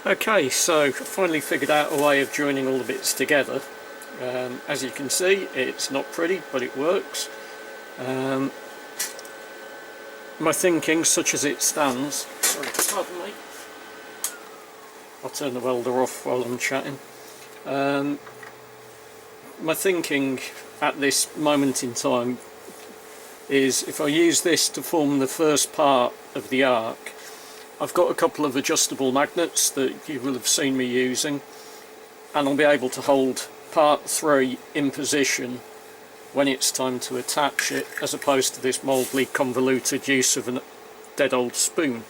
Okay, so I finally figured out a way of joining all the bits together. As you can see, it's not pretty, but it works. My thinking, such as it stands, sorry, pardon me, I'll turn the welder off while I'm chatting. My thinking at this moment in time is if I use this to form the first part of the arc, I've got a couple of adjustable magnets that you will have seen me using, and I'll be able to hold part 3 in position when it's time to attach it, as opposed to this mildly convoluted use of a dead old spoon.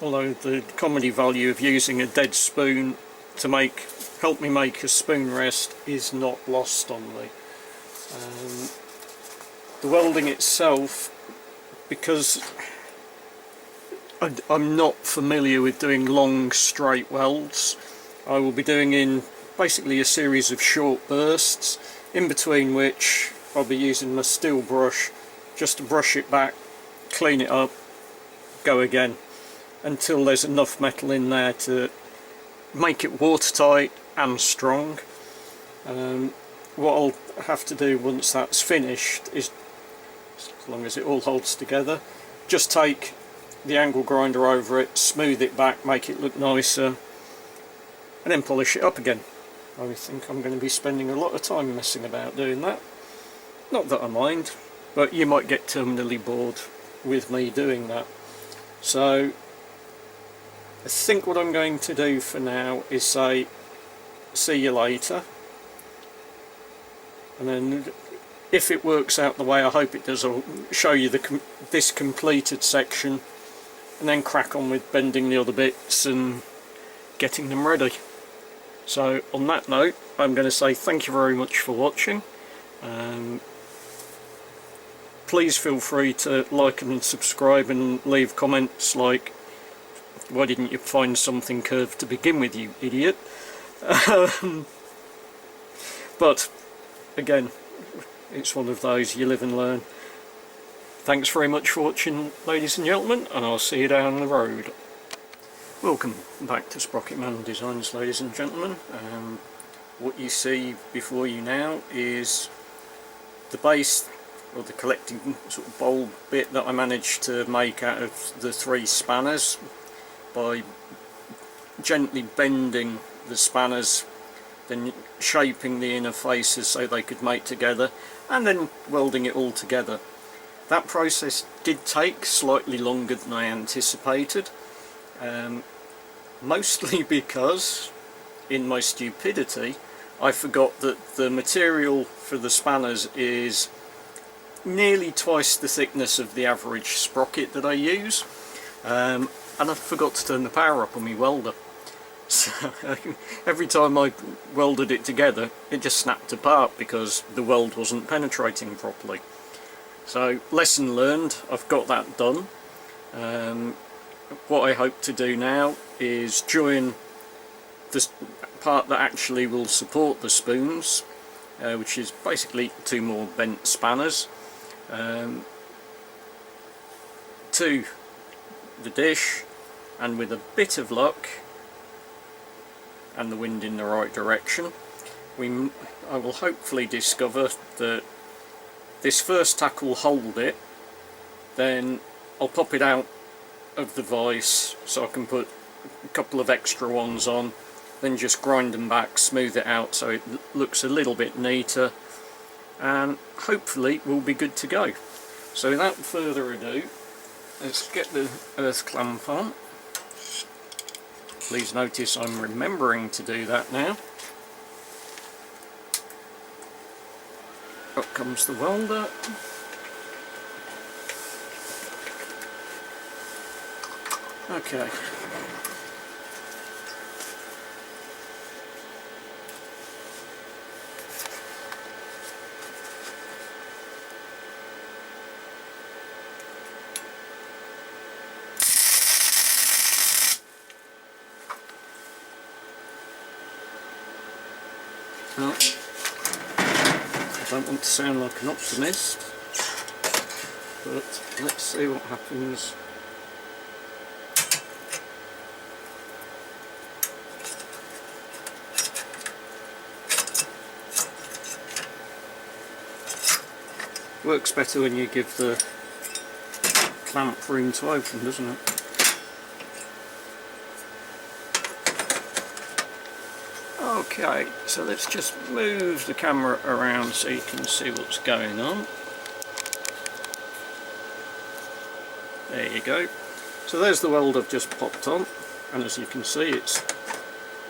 Although the comedy value of using a dead spoon to help me make a spoon rest is not lost on me. The welding itself, because I'm not familiar with doing long straight welds, I will be doing in basically a series of short bursts, in between which I'll be using my steel brush just to brush it back, clean it up, go again, until there's enough metal in there to make it watertight and strong. What I'll have to do once that's finished is, as long as it all holds together, just take the angle grinder over it, smooth it back, make it look nicer, and then polish it up again. I think I'm going to be spending a lot of time messing about doing that. Not that I mind, but you might get terminally bored with me doing that. So I think what I'm going to do for now is say see you later, and then if it works out the way I hope it does, I'll show you this completed section, and then crack on with bending the other bits and getting them ready. So on that note, I'm going to say thank you very much for watching. Please feel free to like and subscribe and leave comments like, why didn't you find something curved to begin with, you idiot? But again, it's one of those, you live and learn. Thanks very much for watching, ladies and gentlemen, and I'll see you down the road. Welcome back to Sprayquick Man Designs, ladies and gentlemen. What you see before you now is the base, or the collecting sort of bowl bit that I managed to make out of the 3 spanners by gently bending the spanners, then shaping the inner faces so they could mate together, and then welding it all together. That process did take slightly longer than I anticipated, mostly because, in my stupidity, I forgot that the material for the spanners is nearly twice the thickness of the average sprocket that I use, and I forgot to turn the power up on my welder. So every time I welded it together, it just snapped apart because the weld wasn't penetrating properly. So lesson learned, I've got that done. What I hope to do now is join the part that actually will support the spoons, which is basically 2 more bent spanners, to the dish, and with a bit of luck and the wind in the right direction, I will hopefully discover that this first tack will hold it. Then I'll pop it out of the vise so I can put a couple of extra ones on, then just grind them back, smooth it out so it looks a little bit neater, and hopefully we'll be good to go. So without further ado, let's get the earth clamp on. Please notice I'm remembering to do that now. Up comes the welder. Okay. Well, I don't want to sound like an optimist, but let's see what happens Works better when you give the clamp room to open, doesn't it? Okay, so let's just move the camera around so you can see what's going on. There you go. So there's the weld I've just popped on, and as you can see it's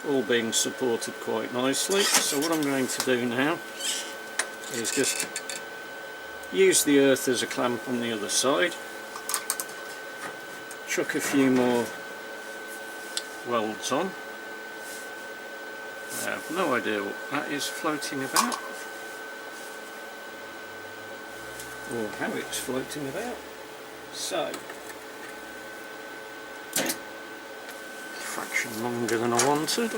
all being supported quite nicely. So what I'm going to do now is just use the earth as a clamp on the other side, chuck a few more welds on. I have no idea what that is floating about, or how it's floating about. So, fraction longer than I wanted.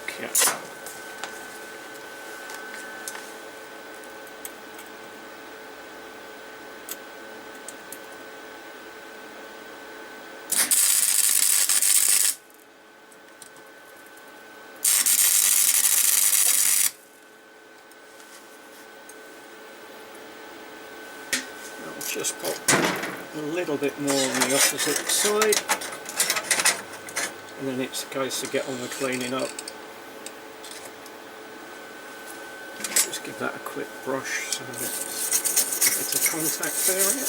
Okay. Just pop a little bit more on the opposite side, and then it's a case of get on with cleaning up. Just give that a quick brush so it's a contact area.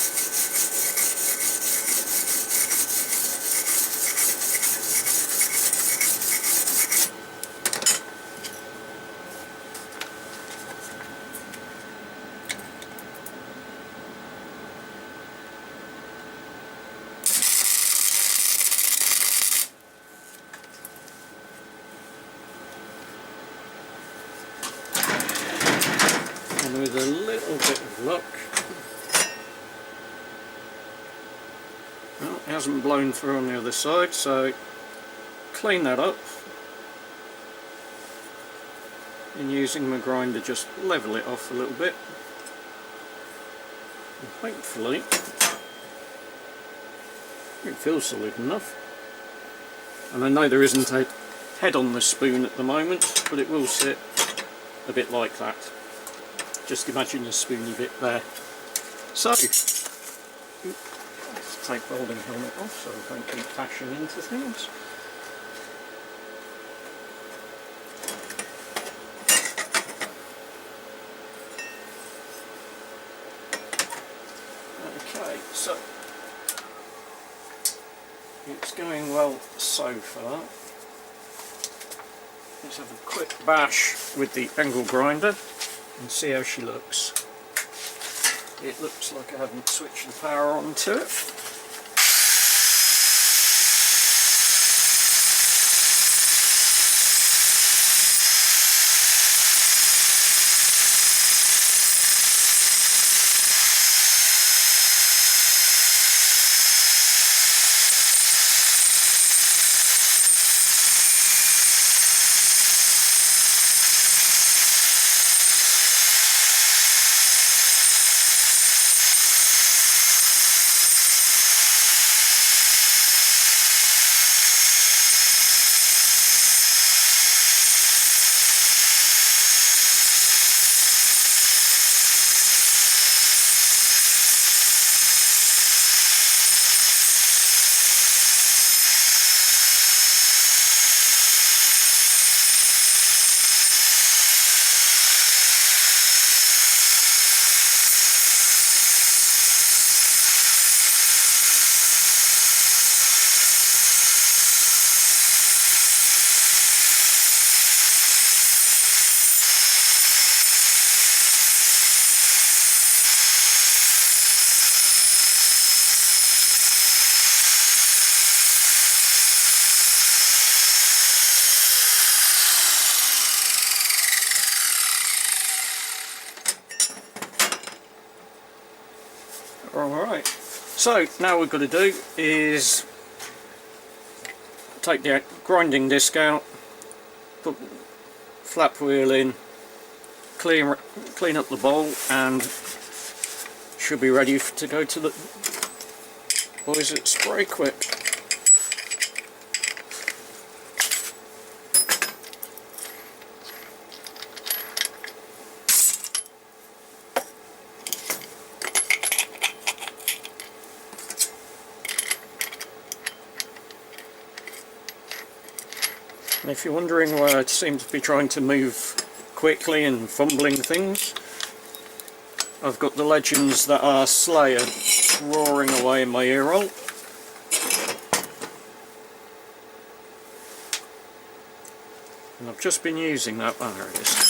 And with a little bit of luck, well, it hasn't blown through on the other side, so clean that up, and using my grinder just level it off a little bit, and hopefully it feels solid enough. And I know there isn't a head on the spoon at the moment, but it will sit a bit like that. Just imagine a spoony bit there. So, let's take the welding helmet off so I don't keep bashing into things. Okay, so it's going well so far. Let's have a quick bash with the angle grinder and see how she looks. It looks like I haven't switched the power on to it. Alright, so now what we've got to do is take the grinding disc out, put flap wheel in, clean up the bowl, and should be ready to go to the boys at Sprayquick. And if you're wondering why I seem to be trying to move quickly and fumbling things, I've got the legends that are Slayer roaring away in my ear roll. And I've just been using that. Oh, there it is.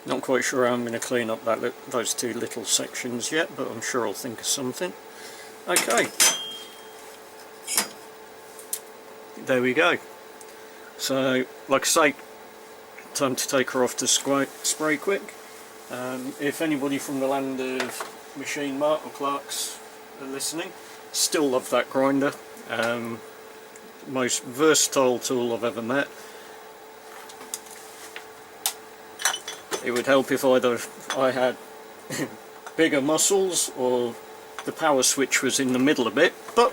Not quite sure how I'm going to clean up those two little sections yet, but I'm sure I'll think of something. Okay, there we go. So, like I say, time to take her off to Sprayquick. If anybody from the land of Machine Mart or Clark's are listening, still love that grinder. Most versatile tool I've ever met. It would help if either I had bigger muscles or the power switch was in the middle a bit, but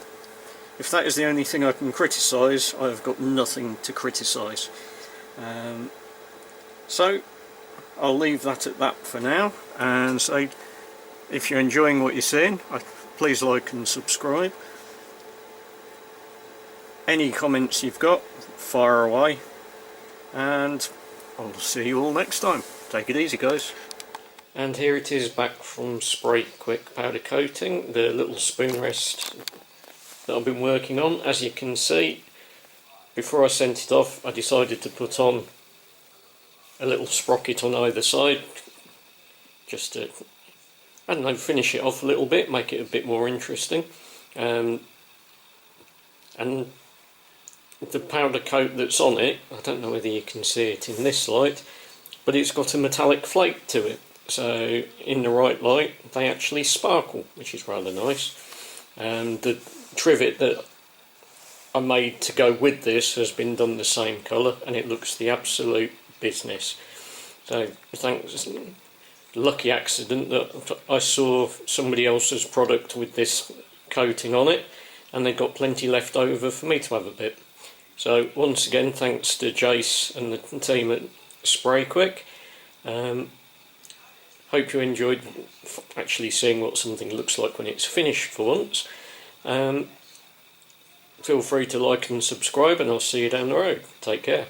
if that is the only thing I can criticise, I've got nothing to criticise. So I'll leave that at that for now, and say if you're enjoying what you're seeing, please like and subscribe. Any comments you've got, fire away, and I'll see you all next time. Take it easy, guys. And here it is back from Sprayquick Powder Coating, the little spoon rest that I've been working on. As you can see, before I sent it off, I decided to put on a little sprocket on either side, just to I don't know, finish it off a little bit, make it a bit more interesting. And the powder coat that's on it, I don't know whether you can see it in this light, but it's got a metallic flake to it. So in the right light they actually sparkle, which is rather nice. And the trivet that I made to go with this has been done the same colour, and it looks the absolute business. So thanks, lucky accident that I saw somebody else's product with this coating on it, and they got plenty left over for me to have a bit. So once again, thanks to Jace and the team at Sprayquick. Hope you enjoyed actually seeing what something looks like when it's finished for once. Feel free to like and subscribe, and I'll see you down the road. Take care.